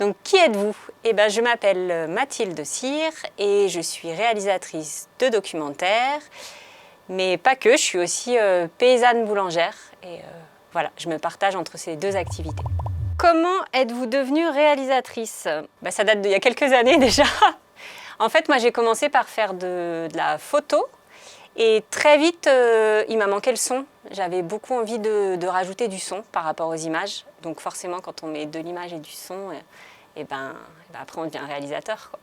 Donc, qui êtes-vous? Eh ben, je m'appelle Mathilde Cyr et je suis réalisatrice de documentaires, mais pas que, je suis aussi paysanne boulangère et voilà, je me partage entre ces deux activités. Comment êtes-vous devenue réalisatrice? Ça date d'il y a quelques années déjà. En fait, moi j'ai commencé par faire de la photo et très vite il m'a manqué le son. J'avais beaucoup envie de rajouter du son par rapport aux images. Donc forcément quand on met de l'image et du son, après on devient réalisateur, quoi.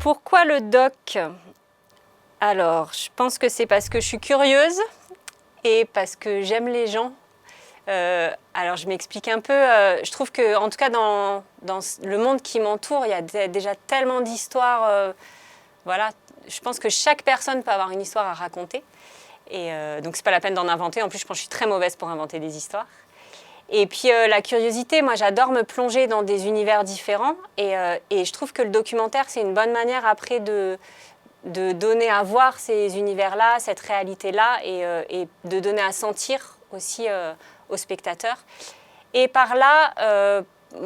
Pourquoi le doc? Alors je pense que c'est parce que je suis curieuse et parce que j'aime les gens. Alors je m'explique un peu, je trouve que en tout cas dans le monde qui m'entoure, il y a déjà tellement d'histoires, voilà, je pense que chaque personne peut avoir une histoire à raconter et donc c'est pas la peine d'en inventer. En plus je pense que je suis très mauvaise pour inventer des histoires. Et puis la curiosité, moi j'adore me plonger dans des univers différents et je trouve que le documentaire c'est une bonne manière après de donner à voir ces univers-là, cette réalité-là et de donner à sentir aussi aux spectateurs. Et par là,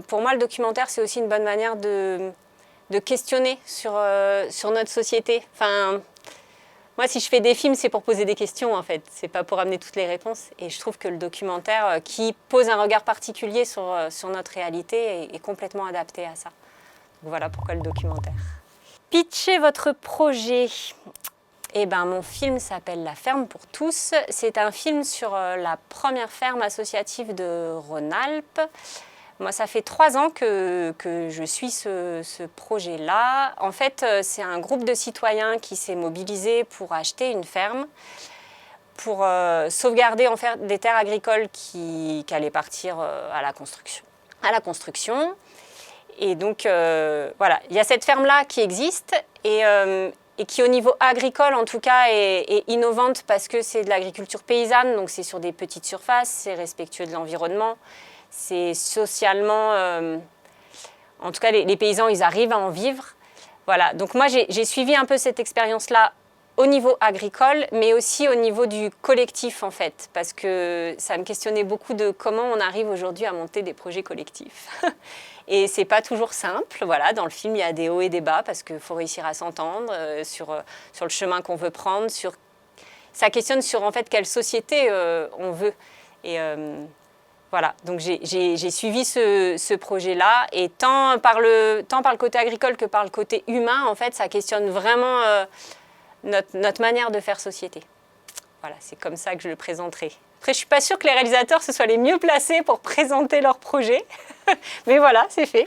pour moi, le documentaire, c'est aussi une bonne manière de questionner sur notre société. Enfin, moi, si je fais des films, c'est pour poser des questions, en fait. C'est pas pour amener toutes les réponses. Et je trouve que le documentaire, qui pose un regard particulier sur notre réalité, est complètement adapté à ça. Donc voilà pourquoi le documentaire. Pitchez votre projet. Eh ben, mon film s'appelle La ferme pour tous. C'est un film sur la première ferme associative de Rhône-Alpes. Moi, ça fait 3 ans que je suis ce projet-là. En fait, c'est un groupe de citoyens qui s'est mobilisé pour acheter une ferme, pour sauvegarder en fait, des terres agricoles qui allaient partir à la construction. Et donc, voilà, il y a cette ferme-là qui existe et qui au niveau agricole en tout cas est innovante parce que c'est de l'agriculture paysanne, donc c'est sur des petites surfaces, c'est respectueux de l'environnement, c'est socialement, en tout cas les paysans ils arrivent à en vivre. Voilà, donc moi j'ai suivi un peu cette expérience-là au niveau agricole, mais aussi au niveau du collectif en fait, parce que ça me questionnait beaucoup de comment on arrive aujourd'hui à monter des projets collectifs. Et c'est pas toujours simple, voilà, dans le film il y a des hauts et des bas parce qu'il faut réussir à s'entendre sur le chemin qu'on veut prendre, ça questionne sur en fait quelle société on veut. Et voilà, donc j'ai suivi ce projet-là et tant par le côté agricole que par le côté humain, en fait, ça questionne vraiment notre manière de faire société. Voilà, c'est comme ça que je le présenterai. Après, je ne suis pas sûre que les réalisateurs se soient les mieux placés pour présenter leur projet. Mais voilà, c'est fait.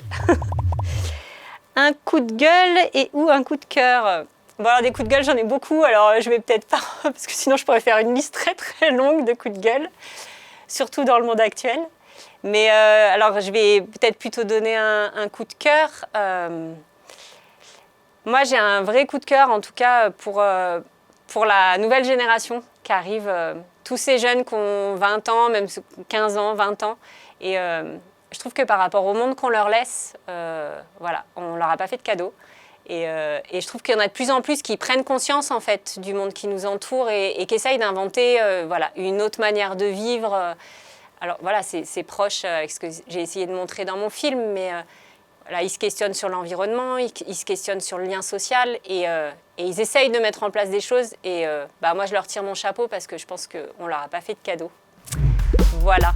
Un coup de gueule ou un coup de cœur? Bon, alors des coups de gueule, j'en ai beaucoup. Alors, je vais peut-être pas, parce que sinon, je pourrais faire une liste très, très longue de coups de gueule, surtout dans le monde actuel. Mais alors, je vais peut-être plutôt donner un coup de cœur. Moi, j'ai un vrai coup de cœur, en tout cas, pour la nouvelle génération qui arrive, tous ces jeunes qui ont 20 ans, même 15 ans, 20 ans. Et je trouve que par rapport au monde qu'on leur laisse, voilà, on ne leur a pas fait de cadeau. Et je trouve qu'il y en a de plus en plus qui prennent conscience en fait, du monde qui nous entoure et qui essayent d'inventer voilà, une autre manière de vivre. Alors voilà, c'est proche avec ce que j'ai essayé de montrer dans mon film, mais voilà, ils se questionnent sur l'environnement, ils se questionnent sur le lien social et ils essayent de mettre en place des choses. Et moi, je leur tire mon chapeau parce que je pense qu'on ne leur a pas fait de cadeau. Voilà.